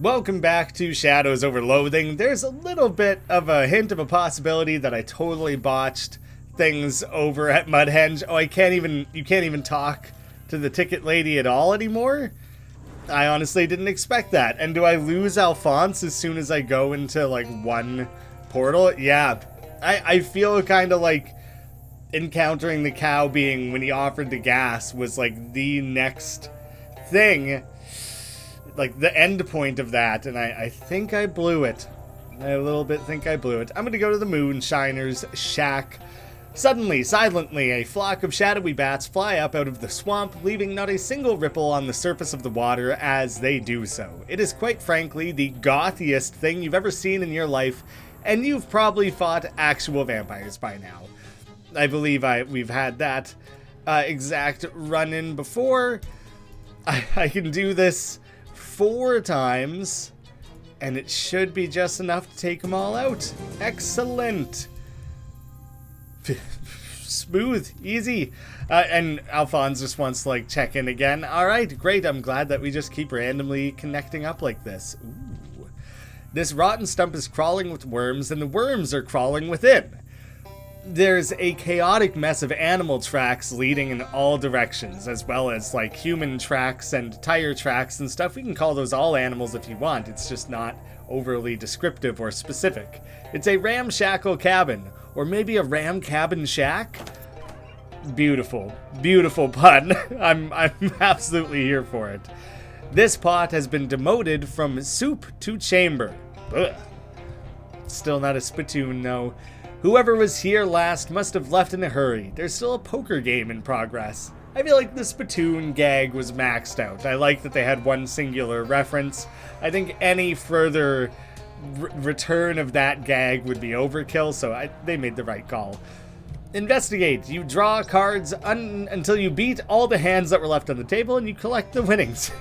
Welcome back to Shadows Over Loathing. There's a little bit of a hint of a possibility that I totally botched things over at Mudhenge. Oh, you can't even talk to the ticket lady at all anymore? I honestly didn't expect that. And do I lose Alphonse as soon as I go into, like, one portal? Yeah. I feel kind of like encountering the cow being, when he offered the gas, was, like, the next thing. Like, the end point of that, and I think I blew it. I a little bit think I blew it. I'm gonna go to the Moonshiner's shack. Suddenly, silently, a flock of shadowy bats fly up out of the swamp, leaving not a single ripple on the surface of the water as they do so. It is quite frankly the gothiest thing you've ever seen in your life, and you've probably fought actual vampires by now. I believe we've had that exact run-in before. I can do this 4 times, and it should be just enough to take them all out. Excellent. Smooth, easy. And Alphonse just wants to, like, check in again. Alright, great. I'm glad that we just keep randomly connecting up like this. Ooh. This rotten stump is crawling with worms, and the worms are crawling within. There's a chaotic mess of animal tracks leading in all directions, as well as, like, human tracks and tire tracks and stuff. We can call those all animals if you want. It's just not overly descriptive or specific. It's a ramshackle cabin, or maybe a ram cabin shack. Beautiful, beautiful pun. I'm absolutely here for it. This pot has been demoted from soup to chamber. Ugh. Still not a spittoon, though. Whoever was here last must have left in a hurry. There's still a poker game in progress. I feel like the spittoon gag was maxed out. I like that they had one singular reference. I think any further return of that gag would be overkill, so they made the right call. Investigate. You draw cards until you beat all the hands that were left on the table, and you collect the winnings.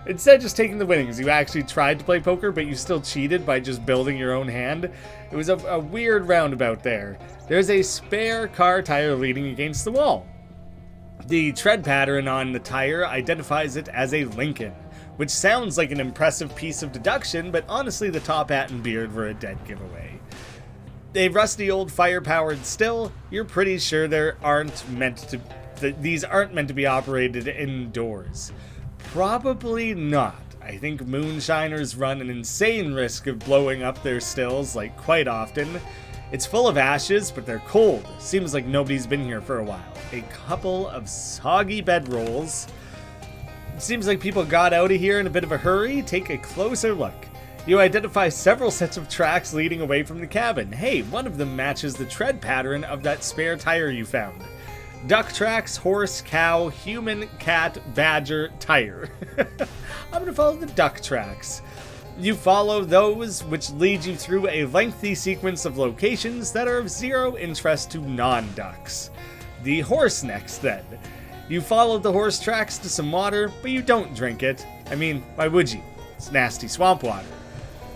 Instead of just taking the winnings, you actually tried to play poker, but you still cheated by just building your own hand. It was a weird roundabout there. There's a spare car tire leaning against the wall. The tread pattern on the tire identifies it as a Lincoln, which sounds like an impressive piece of deduction, but honestly the top hat and beard were a dead giveaway. A rusty old fire-powered still, you're pretty sure these aren't meant to be operated indoors. Probably not. I think moonshiners run an insane risk of blowing up their stills, like, quite often. It's full of ashes, but they're cold. Seems like nobody's been here for a while. A couple of soggy bedrolls. It seems like people got out of here in a bit of a hurry. Take a closer look. You identify several sets of tracks leading away from the cabin. Hey, one of them matches the tread pattern of that spare tire you found. Duck tracks, horse, cow, human, cat, badger, tire. I'm gonna follow the duck tracks. You follow those, which lead you through a lengthy sequence of locations that are of zero interest to non-ducks. The horse next, then. You follow the horse tracks to some water, but you don't drink it. I mean, why would you? It's nasty swamp water.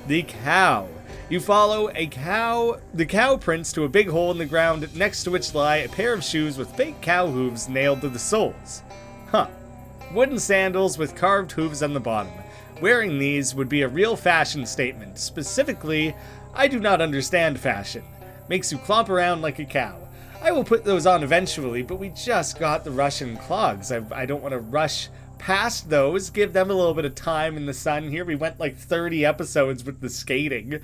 The cow. You follow the cow prints to a big hole in the ground, next to which lie a pair of shoes with fake cow hooves nailed to the soles. Huh. Wooden sandals with carved hooves on the bottom. Wearing these would be a real fashion statement. Specifically, I do not understand fashion. Makes you clomp around like a cow. I will put those on eventually, but we just got the Russian clogs. I don't want to rush past those. Give them a little bit of time in the sun here. We went like 30 episodes with the skating.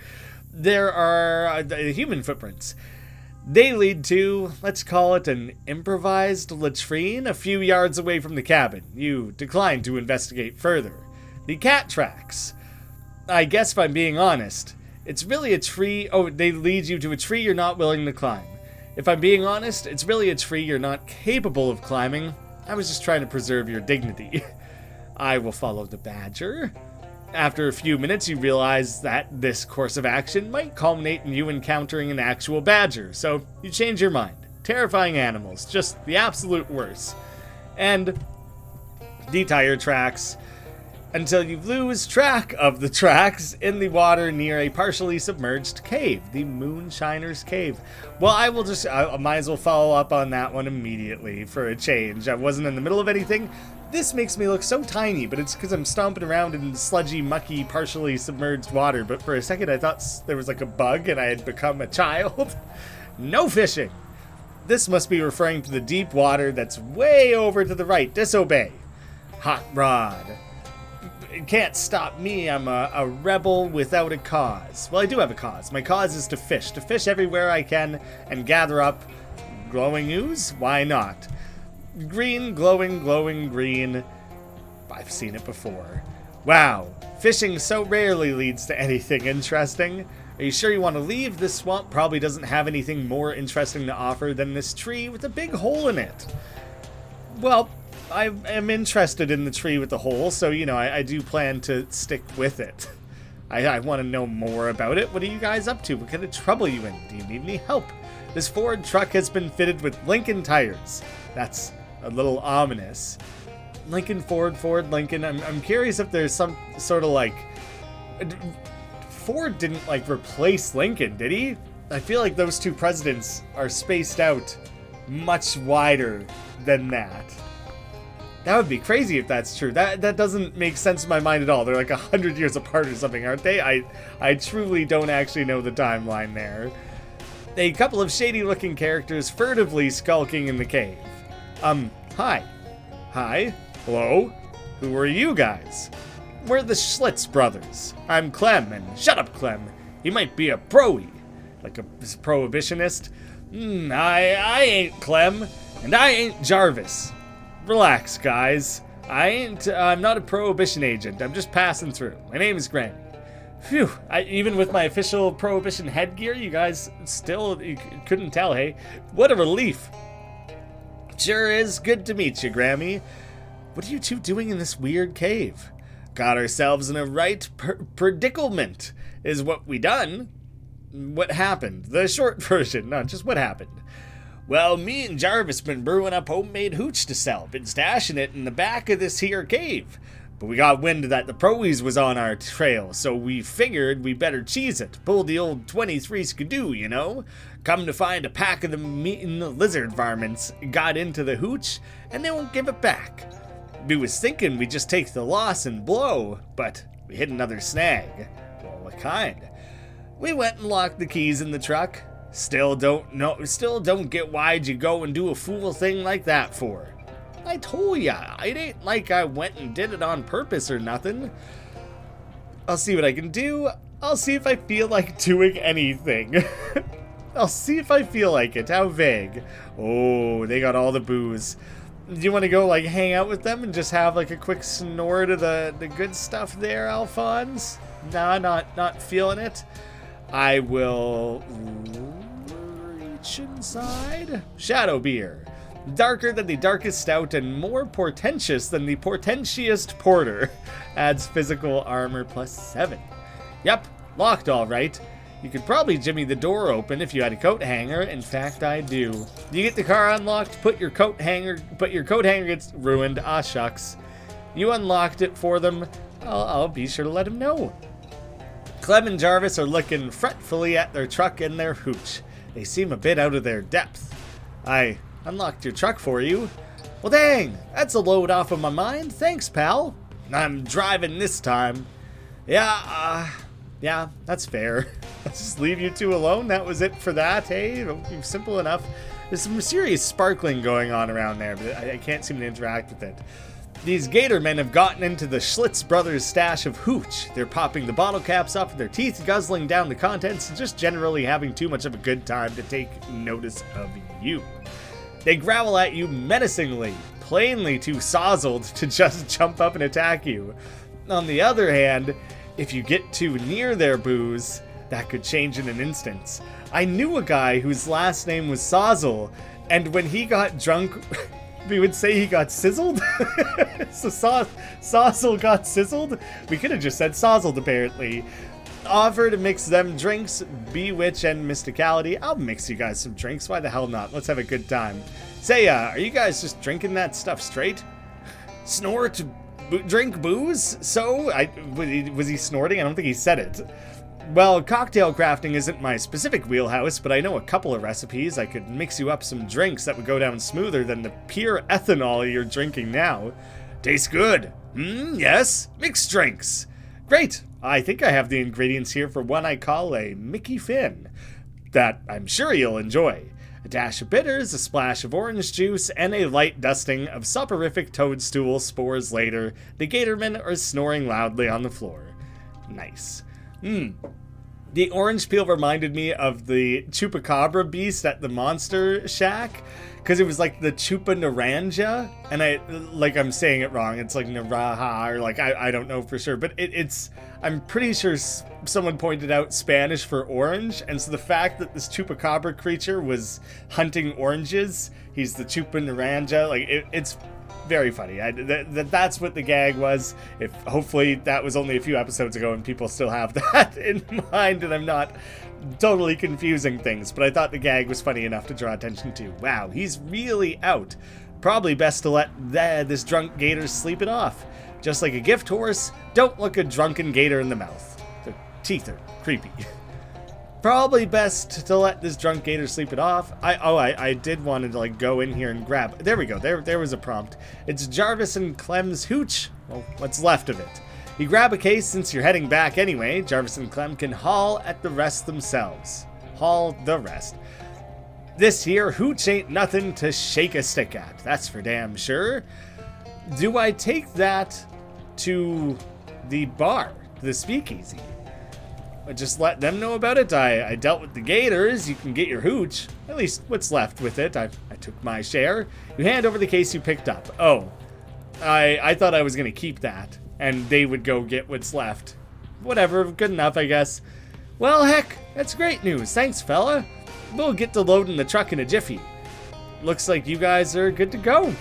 There are human footprints. They lead to, let's call it an improvised latrine a few yards away from the cabin. You decline to investigate further. The cat tracks. I guess if I'm being honest, it's really a tree. Oh, they lead you to a tree you're not willing to climb. If I'm being honest, it's really a tree you're not capable of climbing. I was just trying to preserve your dignity. I will follow the badger. After a few minutes, you realize that this course of action might culminate in you encountering an actual badger, so you change your mind. Terrifying animals, just the absolute worst. And the tire tracks, until you lose track of the tracks in the water near a partially submerged cave, the Moonshiner's Cave. Well, I might as well follow up on that one immediately for a change. I wasn't in the middle of anything. This makes me look so tiny, but it's because I'm stomping around in sludgy, mucky, partially submerged water. But for a second I thought there was like a bug and I had become a child. No fishing. This must be referring to the deep water that's way over to the right. Disobey. Hot rod. It can't stop me. I'm a rebel without a cause. Well, I do have a cause. My cause is to fish everywhere I can and gather up glowing ooze. Why not? Green, glowing, green. I've seen it before. Wow, fishing so rarely leads to anything interesting. Are you sure you want to leave? This swamp probably doesn't have anything more interesting to offer than this tree with a big hole in it. Well, I am interested in the tree with the hole, so, you know, I do plan to stick with it. I want to know more about it. What are you guys up to? What kind of trouble are you in? Do you need any help? This Ford truck has been fitted with Lincoln tires. That's a little ominous. Lincoln, Ford, Lincoln. I'm curious if there's some sort of like... Ford didn't like replace Lincoln, did he? I feel like those two presidents are spaced out much wider than that. That would be crazy if that's true. That doesn't make sense in my mind at all. They're like 100 years apart or something, aren't they? I truly don't actually know the timeline there. A couple of shady-looking characters furtively skulking in the cave. Hi. Hi? Hello? Who are you guys? We're the Schlitz Brothers. I'm Clem, and shut up, Clem. You might be a pro-y. Like a prohibitionist. I ain't Clem, and I ain't Jarvis. Relax, guys. I'm not a prohibition agent. I'm just passing through. My name is Graeme. Phew, even with my official prohibition headgear, you guys still you couldn't tell, hey? What a relief. Sure is good to meet you, Grammy. What are you two doing in this weird cave? Got ourselves in a right predicament, is what we done. What happened? The short version, not just what happened. Well, me and Jarvis been brewing up homemade hooch to sell. Been stashing it in the back of this here cave. But we got wind that the prowies was on our trail, so we figured we better cheese it. Pull the old 23 skidoo, you know? Come to find a pack of them meatin' lizard varmints got into the hooch, and they won't give it back. We was thinking we'd just take the loss and blow, but we hit another snag. Well, what kind? We went and locked the keys in the truck. Still don't get why'd you go and do a fool thing like that for. I told ya, it ain't like I went and did it on purpose or nothing. I'll see what I can do. I'll see if I feel like doing anything. I'll see if I feel like it. How vague. Oh, they got all the booze. Do you want to go like hang out with them and just have like a quick snort of the good stuff there, Alphonse? Nah, not feeling it. I will reach inside. Shadow beer. Darker than the darkest stout and more portentous than the portentiest porter. Adds physical armor +7. Yep, locked all right. You could probably jimmy the door open if you had a coat hanger. In fact, I do. You get the car unlocked, but your coat hanger gets ruined. Ah, shucks. You unlocked it for them. I'll be sure to let them know. Clem and Jarvis are looking fretfully at their truck and their hooch. They seem a bit out of their depth. I unlocked your truck for you. Well, dang, that's a load off of my mind. Thanks, pal. I'm driving this time. Yeah, that's fair. Let's just leave you two alone. That was it for that, hey? Simple enough. There's some serious sparkling going on around there, but I can't seem to interact with it. These gator men have gotten into the Schlitz Brothers' stash of hooch. They're popping the bottle caps off with their teeth, guzzling down the contents, and just generally having too much of a good time to take notice of you. They growl at you menacingly, plainly too sozzled to just jump up and attack you. On the other hand, if you get too near their booze, that could change in an instant. I knew a guy whose last name was Sozzle, and when he got drunk, we would say he got sizzled. So Sozzle got sizzled? We could have just said sozzled, apparently. Offer to mix them drinks, Bewitch and Mysticality. I'll mix you guys some drinks, why the hell not? Let's have a good time. Say, are you guys just drinking that stuff straight? Snort, drink booze? So, was he snorting? I don't think he said it. Well, cocktail crafting isn't my specific wheelhouse, but I know a couple of recipes. I could mix you up some drinks that would go down smoother than the pure ethanol you're drinking now. Tastes good. Yes. Mixed drinks. Great. I think I have the ingredients here for one I call a Mickey Finn. That I'm sure you'll enjoy. A dash of bitters, a splash of orange juice, and a light dusting of soporific toadstool spores later. The gatormen are snoring loudly on the floor. Nice. The orange peel reminded me of the chupacabra beast at the monster shack, because it was like the chupa naranja, and I'm saying it wrong. It's like naraha, or like I don't know for sure, but it's I'm pretty sure someone pointed out Spanish for orange, and so the fact that this chupacabra creature was hunting oranges, he's the chupa naranja, like it's very funny. That's what the gag was. If hopefully that was only a few episodes ago and people still have that in mind and I'm not totally confusing things, but I thought the gag was funny enough to draw attention to. Wow, he's really out. Probably best to let this drunk gator sleep it off. Just like a gift horse, don't look a drunken gator in the mouth. The teeth are creepy. Probably best to let this drunk gator sleep it off. I did want to like go in here and grab. There we go. There was a prompt. It's Jarvis and Clem's hooch. Well, what's left of it. You grab a case since you're heading back anyway. Jarvis and Clem can haul at the rest themselves. Haul the rest. This here hooch ain't nothing to shake a stick at. That's for damn sure. Do I take that to the bar, the speakeasy? Just let them know about it. I dealt with the gators. You can get your hooch. At least what's left with it. I took my share. You hand over the case you picked up. Oh, I thought I was going to keep that. And they would go get what's left. Whatever, good enough, I guess. Well, heck, that's great news. Thanks, fella. We'll get to loading the truck in a jiffy. Looks like you guys are good to go.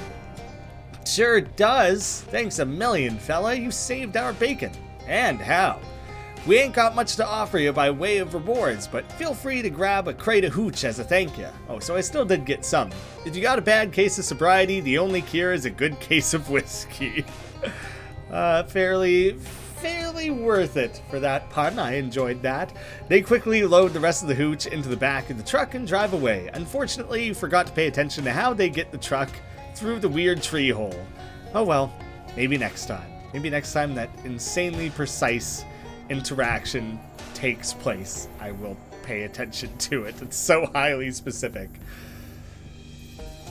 Sure does. Thanks a million, fella. You saved our bacon. And how? We ain't got much to offer you by way of rewards, but feel free to grab a crate of hooch as a thank you. Oh, so I still did get some. If you got a bad case of sobriety, the only cure is a good case of whiskey. Fairly worth it for that pun. I enjoyed that. They quickly load the rest of the hooch into the back of the truck and drive away. Unfortunately, you forgot to pay attention to how they get the truck through the weird tree hole. Oh well, maybe next time. Maybe next time that insanely precise interaction takes place, I will pay attention to it. It's so highly specific.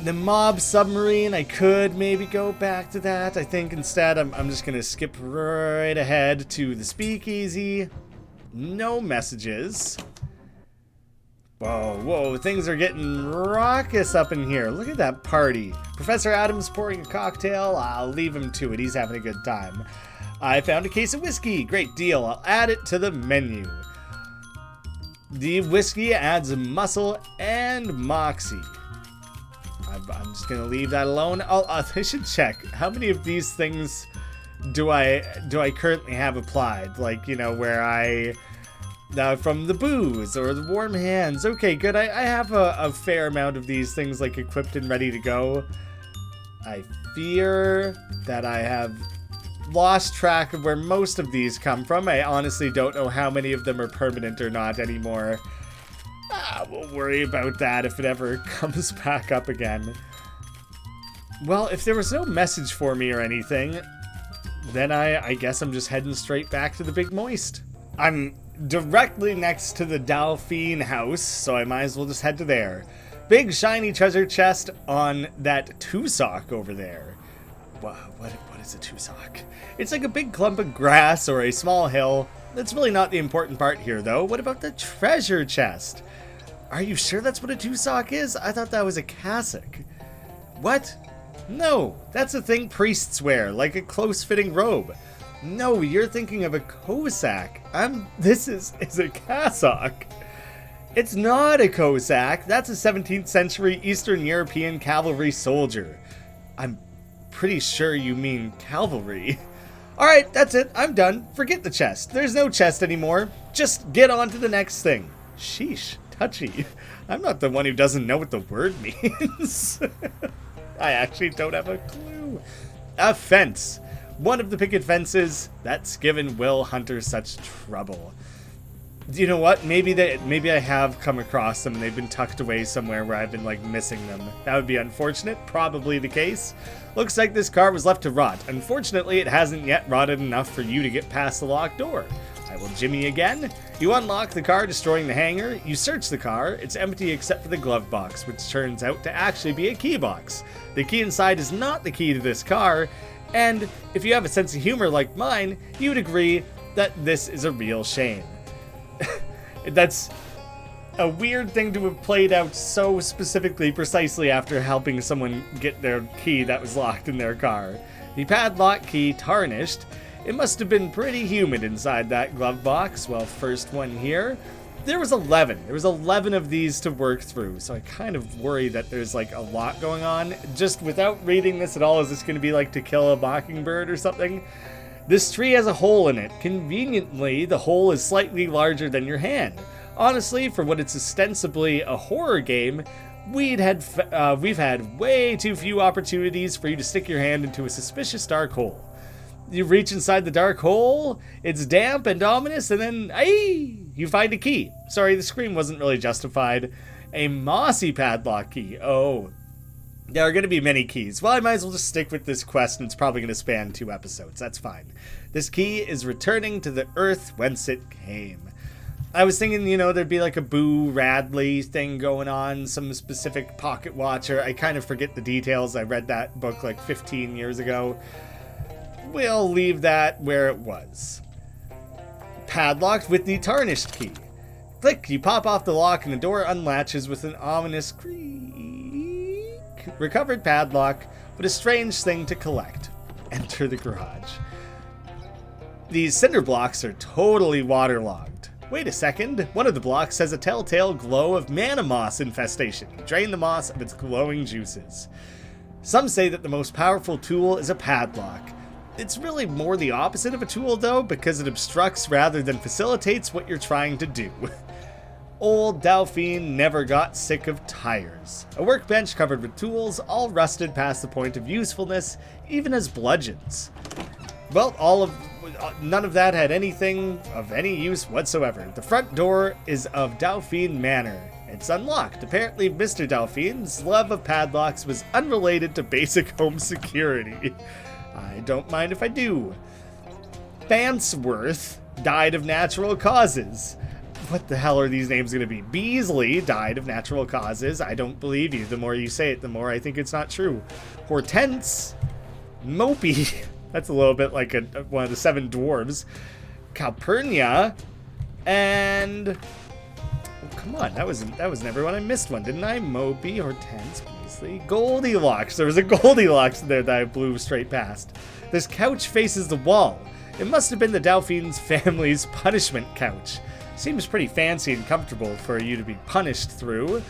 The mob submarine, I could maybe go back to that. I think instead I'm just gonna skip right ahead to the speakeasy. No messages. Whoa, things are getting raucous up in here. Look at that party. Professor Adams pouring a cocktail. I'll leave him to it. He's having a good time. I found a case of whiskey. Great deal. I'll add it to the menu. The whiskey adds muscle and moxie. I'm just going to leave that alone. I should check. How many of these things do I currently have applied? Like, you know, where from the booze or the warm hands. Okay, good. I have a fair amount of these things like equipped and ready to go. I fear that I have lost track of where most of these come from. I honestly don't know how many of them are permanent or not anymore. We'll worry about that if it ever comes back up again. Well, if there was no message for me or anything, then I guess I'm just heading straight back to the Big Moist. I'm directly next to the Delphine house, so I might as well just head to there. Big shiny treasure chest on that tussock over there. What is a tussock? It's like a big clump of grass or a small hill. That's really not the important part here, though. What about the treasure chest? Are you sure that's what a tussock is? I thought that was a cassock. What? No, that's a thing priests wear, like a close-fitting robe. No, you're thinking of a Cossack. This is a cassock. It's not a Cossack. That's a 17th century Eastern European cavalry soldier. I'm pretty sure you mean cavalry. Alright, that's it. I'm done. Forget the chest. There's no chest anymore. Just get on to the next thing. Sheesh, touchy. I'm not the one who doesn't know what the word means. I actually don't have a clue. A fence. One of the picket fences that's given Will Hunter such trouble. You know what? Maybe I have come across them and they've been tucked away somewhere where I've been like missing them. That would be unfortunate. Probably the case. Looks like this car was left to rot. Unfortunately, it hasn't yet rotted enough for you to get past the locked door. I will jimmy again. You unlock the car, destroying the hangar. You search the car. It's empty except for the glove box, which turns out to actually be a key box. The key inside is not the key to this car. And if you have a sense of humor like mine, you would agree that this is a real shame. That's a weird thing to have played out so specifically, precisely after helping someone get their key that was locked in their car. The padlock key tarnished. It must have been pretty humid inside that glove box. Well, first one here. There was 11. There was 11 of these to work through, so I kind of worry that there's like a lot going on. Just without reading this at all, is this going to be like To Kill a Mockingbird or something? This tree has a hole in it. Conveniently, the hole is slightly larger than your hand. Honestly, for what it's ostensibly a horror game, we've had way too few opportunities for you to stick your hand into a suspicious dark hole. You reach inside the dark hole, it's damp and ominous, and then, you find a key. Sorry, the scream wasn't really justified. A mossy padlock key. Oh, there are going to be many keys. Well, I might as well just stick with this quest, and it's probably going to span 2 episodes. That's fine. This key is returning to the earth whence it came. I was thinking, there'd be like a Boo Radley thing going on, some specific pocket watcher. I kind of forget the details. I read that book like 15 years ago. We'll leave that where it was. Padlocked with the tarnished key. Click, you pop off the lock and the door unlatches with an ominous creak. Recovered padlock, but a strange thing to collect. Enter the garage. These cinder blocks are totally waterlogged. Wait a second, one of the blocks has a telltale glow of mana moss infestation. Drain the moss of its glowing juices. Some say that the most powerful tool is a padlock. It's really more the opposite of a tool though, because it obstructs rather than facilitates what you're trying to do. Old Delphine never got sick of tires. A workbench covered with tools, all rusted past the point of usefulness, even as bludgeons. Well, none of that had anything of any use whatsoever. The front door is of Delphine Manor. It's unlocked. Apparently, Mr. Delphine's love of padlocks was unrelated to basic home security. I don't mind if I do. Fansworth died of natural causes. What the hell are these names going to be? Beasley died of natural causes. I don't believe you. The more you say it, the more I think it's not true. Hortense. Mopey. That's a little bit like one of the 7 dwarves. Calpurnia. And... oh, come on. That wasn't everyone. I missed one, didn't I? Mopey, Hortense, Beasley. Goldilocks. There was a Goldilocks there that I blew straight past. This couch faces the wall. It must have been the Delphine's family's punishment couch. Seems pretty fancy and comfortable for you to be punished through.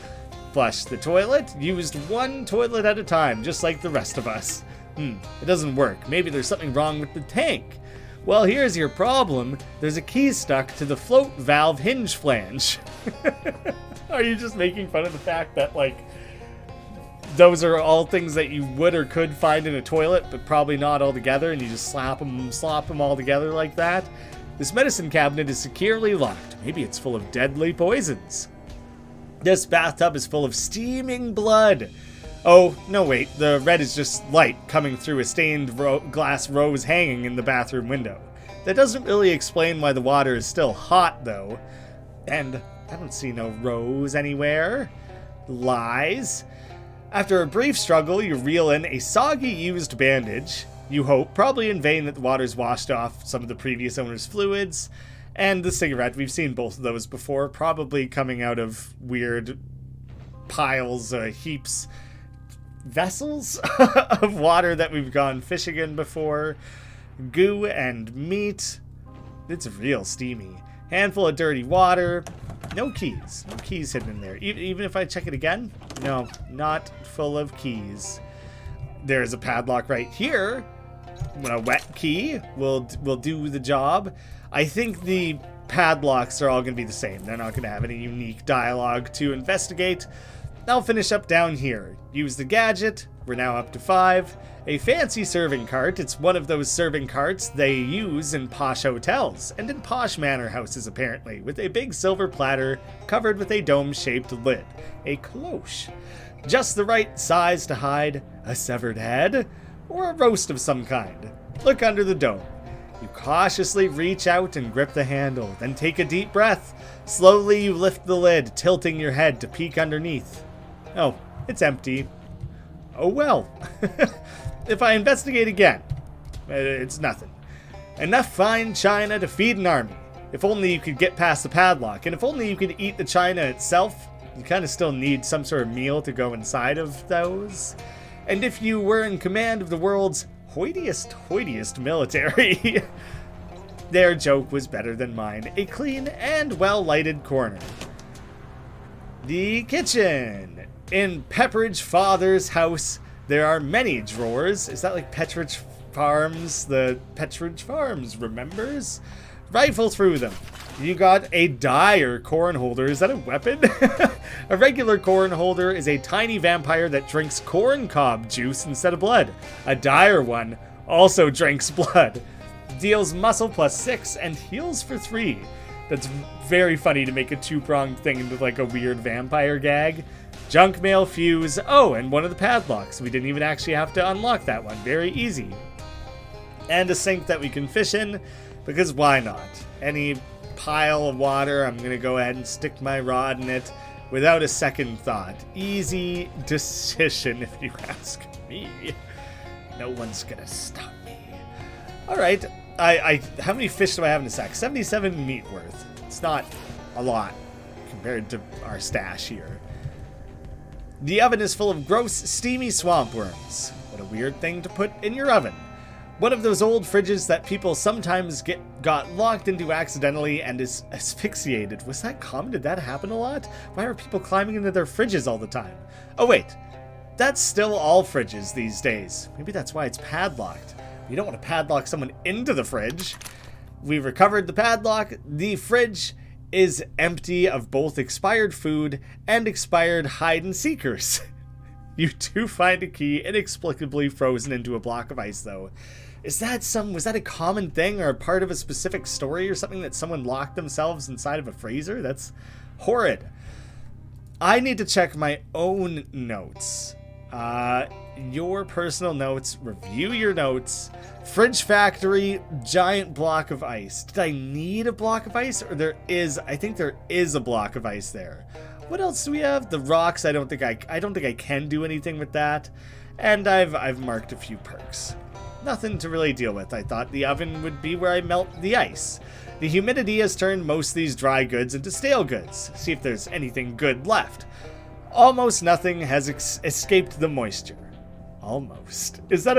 Flush the toilet. Used one toilet at a time, just like the rest of us. It doesn't work. Maybe there's something wrong with the tank. Well, here's your problem. There's a key stuck to the float valve hinge flange. Are you just making fun of the fact that, like, those are all things that you would or could find in a toilet, but probably not all together, and you just slop them all together like that? This medicine cabinet is securely locked. Maybe it's full of deadly poisons. This bathtub is full of steaming blood. Oh, no wait, the red is just light coming through a stained glass rose hanging in the bathroom window. That doesn't really explain why the water is still hot, though. And I don't see no rose anywhere. Lies. After a brief struggle, you reel in a soggy used bandage. You hope, probably in vain, that the water's washed off some of the previous owner's fluids. And the cigarette, we've seen both of those before, probably coming out of weird piles, heaps, vessels of water that we've gone fishing in before. Goo and meat. It's real steamy. Handful of dirty water. No keys. No keys hidden in there. Even if I check it again? No, not full of keys. There's a padlock right here. A wet key will do the job. I think the padlocks are all going to be the same. They're not going to have any unique dialogue to investigate. I'll finish up down here. Use the gadget. We're now up to 5. A fancy serving cart. It's one of those serving carts they use in posh hotels and in posh manor houses, apparently, with a big silver platter covered with a dome-shaped lid. A cloche. Just the right size to hide a severed head or a roast of some kind. Look under the dome. You cautiously reach out and grip the handle, then take a deep breath. Slowly you lift the lid, tilting your head to peek underneath. Oh, it's empty. Oh well. If I investigate again, it's nothing. Enough fine china to feed an army. If only you could get past the padlock, and if only you could eat the china itself. You kind of still need some sort of meal to go inside of those. And if you were in command of the world's hoitiest military, their joke was better than mine. A clean and well-lighted corner. The kitchen. In Pepperidge Father's house, there are many drawers. Is that like Pepperidge Farms? The Pepperidge Farms remembers? Rifle through them. You got a dire corn holder. Is that a weapon? A regular corn holder is a tiny vampire that drinks corn cob juice instead of blood. A dire one also drinks blood. Deals muscle +6 and heals for 3. That's very funny to make a two-pronged thing into like a weird vampire gag. Junk mail fuse. Oh, and one of the padlocks. We didn't even actually have to unlock that one. Very easy. And a sink that we can fish in, because why not? Any pile of water, I'm going to go ahead and stick my rod in it without a second thought. Easy decision, if you ask me. No one's going to stop me. All right. How many fish do I have in a sack? 77 meat worth. It's not a lot compared to our stash here. The oven is full of gross, steamy swamp worms. What a weird thing to put in your oven. One of those old fridges that people sometimes got locked into accidentally and is asphyxiated. Was that common? Did that happen a lot? Why are people climbing into their fridges all the time? Oh wait, that's still all fridges these days. Maybe that's why it's padlocked. You don't want to padlock someone into the fridge. We recovered the padlock. The fridge is empty of both expired food and expired hide-and-seekers. You do find a key inexplicably frozen into a block of ice, though. Was that a common thing or a part of a specific story or something that someone locked themselves inside of a freezer? That's horrid. I need to check my own notes. Your personal notes, review your notes. Fridge factory, giant block of ice. Did I need a block of ice? Or I think there is a block of ice there. What else do we have? The rocks, I don't think I can do anything with that. And I've marked a few perks. Nothing to really deal with. I thought the oven would be where I melt the ice. The humidity has turned most of these dry goods into stale goods. See if there's anything good left. Almost nothing has escaped the moisture. Almost. Is that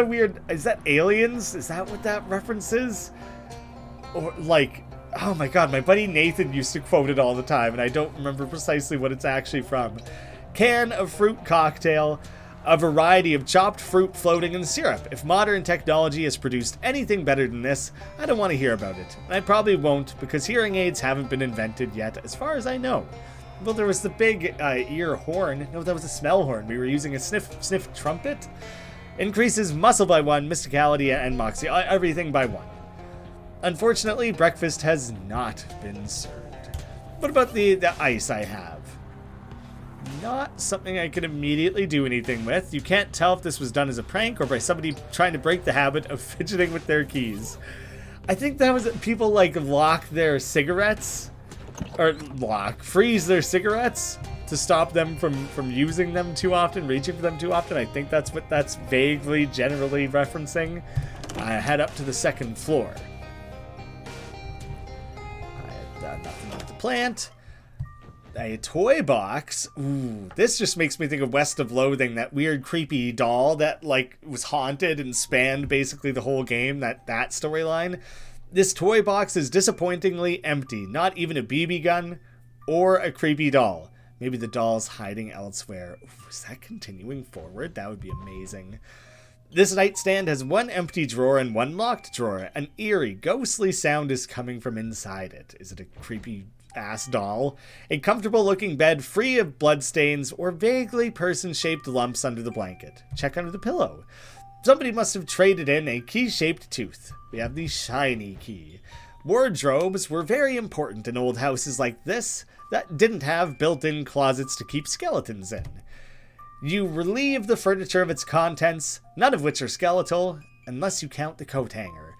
aliens? Is that what that reference is? Or like, oh my god, my buddy Nathan used to quote it all the time, and I don't remember precisely what it's actually from. Can of fruit cocktail, a variety of chopped fruit floating in syrup. If modern technology has produced anything better than this, I don't want to hear about it. I probably won't, because hearing aids haven't been invented yet, as far as I know. Well, there was the big ear horn. No, that was a smell horn. We were using a sniff trumpet. Increases muscle by 1, mysticality and moxie, everything by 1. Unfortunately, breakfast has not been served. What about the ice I have? Not something I can immediately do anything with. You can't tell if this was done as a prank or by somebody trying to break the habit of fidgeting with their keys. I think that was people like lock their cigarettes, or freeze their cigarettes to stop them from using them too often, reaching for them too often. I think that's what that's vaguely, generally referencing. I head up to the second floor. I have nothing with the plant. A toy box. Ooh, this just makes me think of West of Loathing, that weird creepy doll that like was haunted and spanned basically the whole game, that storyline. This toy box is disappointingly empty. Not even a BB gun or a creepy doll. Maybe the doll's hiding elsewhere. Ooh, is that continuing forward? That would be amazing. This nightstand has one empty drawer and one locked drawer. An eerie, ghostly sound is coming from inside it. Is it a creepy ass doll. A comfortable-looking bed free of bloodstains or vaguely person-shaped lumps under the blanket. Check under the pillow. Somebody must have traded in a key-shaped tooth. We have the shiny key. Wardrobes were very important in old houses like this that didn't have built-in closets to keep skeletons in. You relieve the furniture of its contents, none of which are skeletal, unless you count the coat hanger.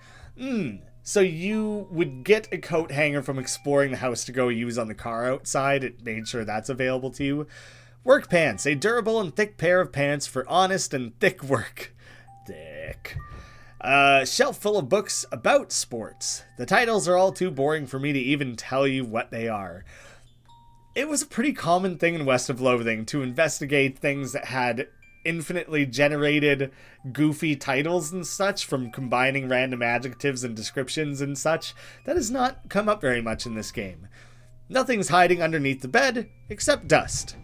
So you would get a coat hanger from exploring the house to go use on the car outside. It made sure that's available to you. Work pants, a durable and thick pair of pants for honest and thick work. Thick. Shelf full of books about sports. The titles are all too boring for me to even tell you what they are. It was a pretty common thing in West of Loathing to investigate things that had infinitely generated goofy titles and such from combining random adjectives and descriptions and such. That has not come up very much in this game. Nothing's hiding underneath the bed except dust.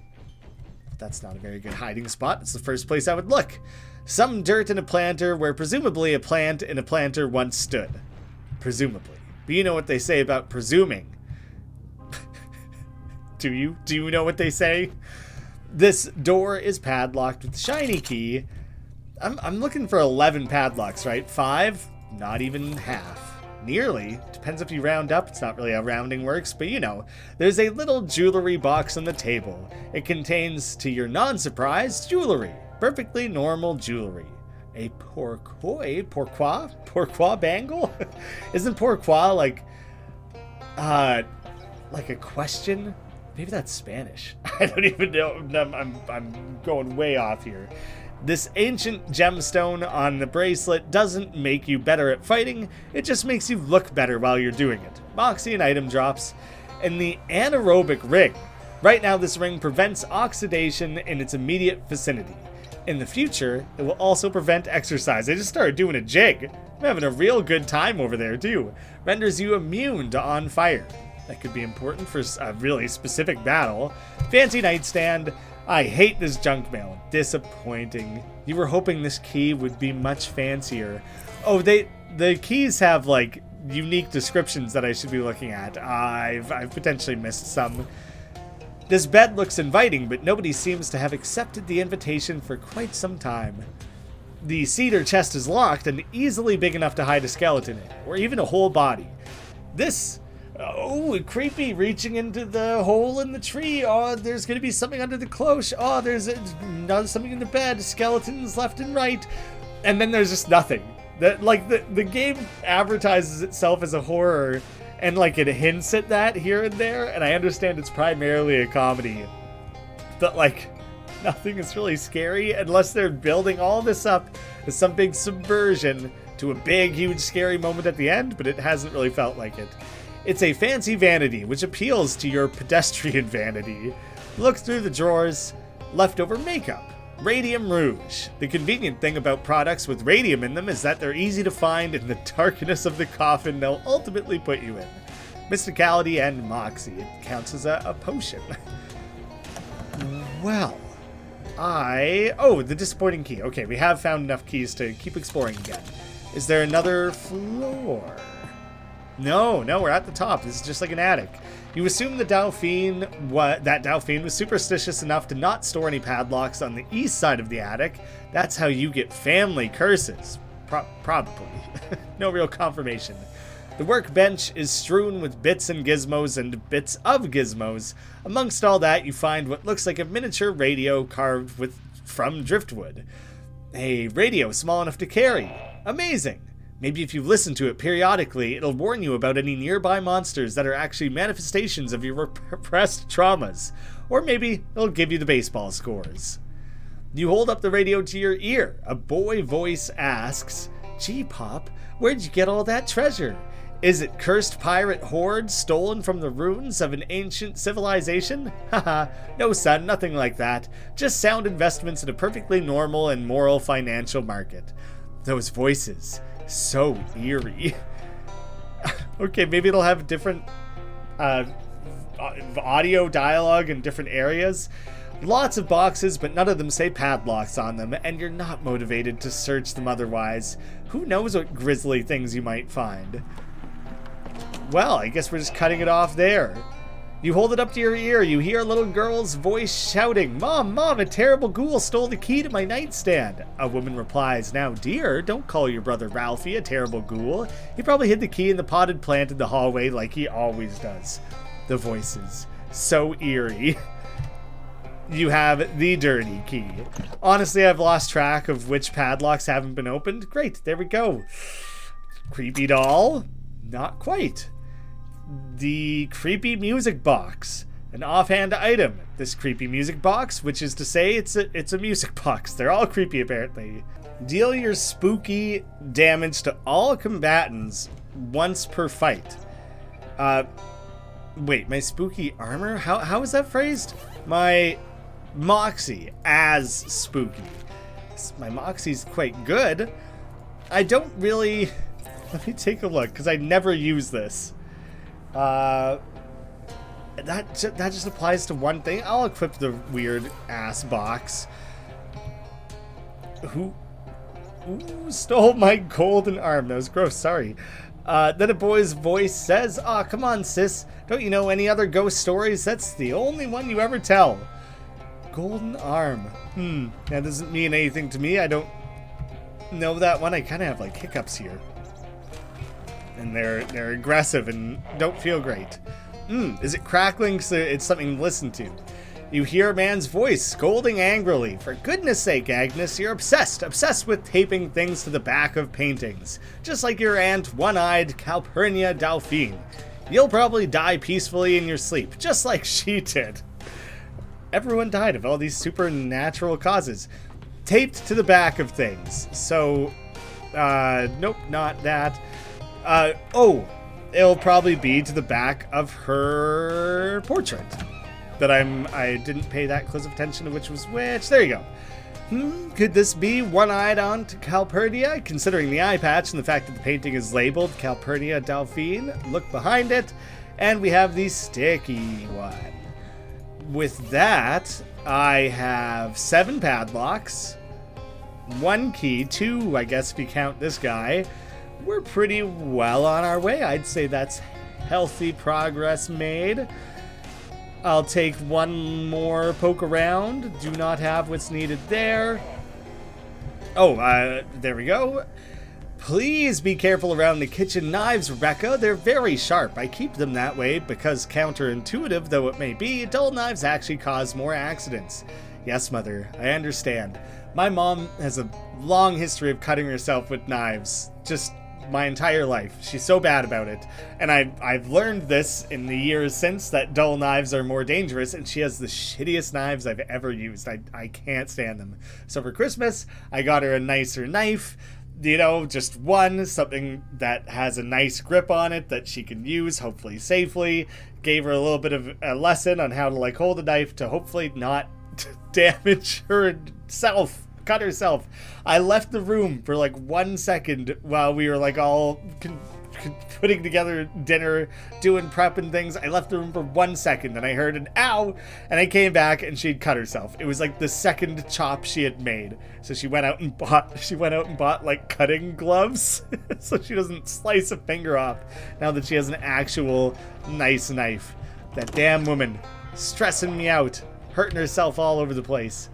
That's not a very good hiding spot. It's the first place I would look. Some dirt in a planter where presumably a plant in a planter once stood. Presumably. But you know what they say about presuming. Do you? Do you know what they say? This door is padlocked with the shiny key. I'm looking for 11 padlocks, right? 5? Not even half. Nearly. Depends if you round up. It's not really how rounding works, but you know. There's a little jewelry box on the table. It contains, to your non-surprise, jewelry. Perfectly normal jewelry. A pourquoi bangle? Isn't pourquoi like a question? Maybe that's Spanish. I don't even know. I'm going way off here. This ancient gemstone on the bracelet doesn't make you better at fighting. It just makes you look better while you're doing it. Moxie and item drops. And the anaerobic ring. Right now, this ring prevents oxidation in its immediate vicinity. In the future, it will also prevent exercise. I just started doing a jig. I'm having a real good time over there, too. Renders you immune to on fire. That could be important for a really specific battle. Fancy nightstand. I hate this junk mail. Disappointing. You were hoping this key would be much fancier. Oh, the keys have like unique descriptions that I should be looking at. I've potentially missed some. This bed looks inviting, but nobody seems to have accepted the invitation for quite some time. The cedar chest is locked and easily big enough to hide a skeleton in, or even a whole body. This... Oh, creepy, reaching into the hole in the tree. Oh, there's going to be something under the cloche. Oh, there's something in the bed. Skeletons left and right. And then there's just nothing. The game advertises itself as a horror, and like it hints at that here and there. And I understand it's primarily a comedy. But like, nothing is really scary unless they're building all this up as some big subversion to a big, huge, scary moment at the end. But it hasn't really felt like it. It's a fancy vanity, which appeals to your pedestrian vanity. Look through the drawers. Leftover makeup. Radium rouge. The convenient thing about products with radium in them is that they're easy to find in the darkness of the coffin they'll ultimately put you in. Mysticality and moxie. It counts as a potion. Well, Oh, the disappointing key. Okay, we have found enough keys to keep exploring again. Is there another floor? No, we're at the top. This is just like an attic. You assume that Delphine was superstitious enough to not store any padlocks on the east side of the attic. That's how you get family curses. Probably. No real confirmation. The workbench is strewn with bits and gizmos and bits of gizmos. Amongst all that, you find what looks like a miniature radio carved from driftwood. A radio small enough to carry. Amazing. Maybe if you listen to it periodically, it'll warn you about any nearby monsters that are actually manifestations of your repressed traumas. Or maybe it'll give you the baseball scores. You hold up the radio to your ear. A boy voice asks, "Gee, Pop, where'd you get all that treasure? Is it cursed pirate hoard stolen from the ruins of an ancient civilization? Haha, no son, nothing like that. Just sound investments in a perfectly normal and moral financial market." Those voices. So eerie. Okay, maybe it'll have different audio dialogue in different areas. Lots of boxes, but none of them say padlocks on them, and you're not motivated to search them otherwise. Who knows what grisly things you might find? Well, I guess we're just cutting it off there. You hold it up to your ear. You hear a little girl's voice shouting, "Mom, Mom, a terrible ghoul stole the key to my nightstand." A woman replies, "Now, dear, don't call your brother Ralphie a terrible ghoul. He probably hid the key in the potted plant in the hallway like he always does." The voices. So eerie. You have the dirty key. Honestly, I've lost track of which padlocks haven't been opened. Great, there we go. Creepy doll? Not quite. The creepy music box. An offhand item. This creepy music box, which is to say it's a music box. They're all creepy apparently. Deal your spooky damage to all combatants once per fight. Wait, my spooky armor? How is that phrased? My moxie as spooky. My moxie's quite good. I don't really... Let me take a look, because I never use this. That just applies to one thing. I'll equip the weird ass box. Who stole my golden arm? That was gross, sorry. Then a boy's voice says, "Aw, come on, sis. Don't you know any other ghost stories? That's the only one you ever tell." Golden arm. That doesn't mean anything to me. I don't know that one. I kind of have like hiccups here. And they're aggressive and don't feel great. Is it crackling? So it's something to listen to. You hear a man's voice scolding angrily. "For goodness sake, Agnes, you're obsessed with taping things to the back of paintings. Just like your aunt, one-eyed Calpurnia Delphine. You'll probably die peacefully in your sleep, just like she did." Everyone died of all these supernatural causes. Taped to the back of things. So, nope, not that. It'll probably be to the back of her portrait. That I didn't pay that close of attention to which was which. There you go. Could this be one-eyed Aunt Calpurnia? Considering the eye patch and the fact that the painting is labeled Calpurnia Delphine, look behind it, and we have the sticky one. With that, I have 7 padlocks, 1 key, 2, I guess if you count this guy. We're pretty well on our way. I'd say that's healthy progress made. I'll take 1 more poke around. Do not have what's needed there. There we go. Please be careful around the kitchen knives, Rebecca. They're very sharp. I keep them that way because, counterintuitive though it may be, dull knives actually cause more accidents. Yes, Mother, I understand. My mom has a long history of cutting herself with knives. Just my entire life. She's so bad about it. And I've learned this in the years since, that dull knives are more dangerous, and she has the shittiest knives I've ever used. I can't stand them. So for Christmas, I got her a nicer knife. You know, just one, something that has a nice grip on it that she can use, hopefully safely. Gave her a little bit of a lesson on how to like hold a knife to hopefully not damage herself, cut herself. I left the room for like 1 second while we were like all putting together dinner, doing prep and things. I left the room for 1 second and I heard an ow, and I came back and she'd cut herself. It was like the second chop she had made. So she went out and bought like cutting gloves so she doesn't slice a finger off now that she has an actual nice knife. That damn woman stressing me out, hurting herself all over the place.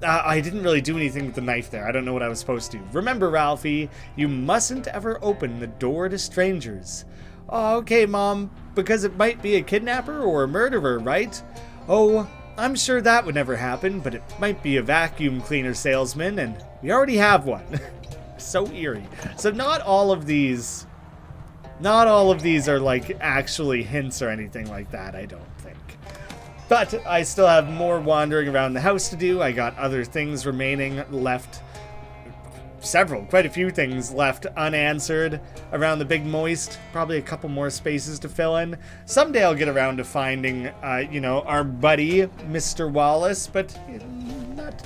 I didn't really do anything with the knife there. I don't know what I was supposed to. Remember, Ralphie, you mustn't ever open the door to strangers. Oh, okay, Mom, because it might be a kidnapper or a murderer, right? Oh, I'm sure that would never happen, but it might be a vacuum cleaner salesman, and we already have one. So eerie. So not all of these are like actually hints or anything like that, I don't think. But I still have more wandering around the house to do. I got other things remaining left. Quite a few things left unanswered around the Big Moist. Probably a couple more spaces to fill in. Someday I'll get around to finding, our buddy, Mr. Wallace. But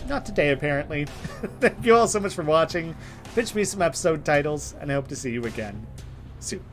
not today, apparently. Thank you all so much for watching. Pitch me some episode titles, and I hope to see you again soon.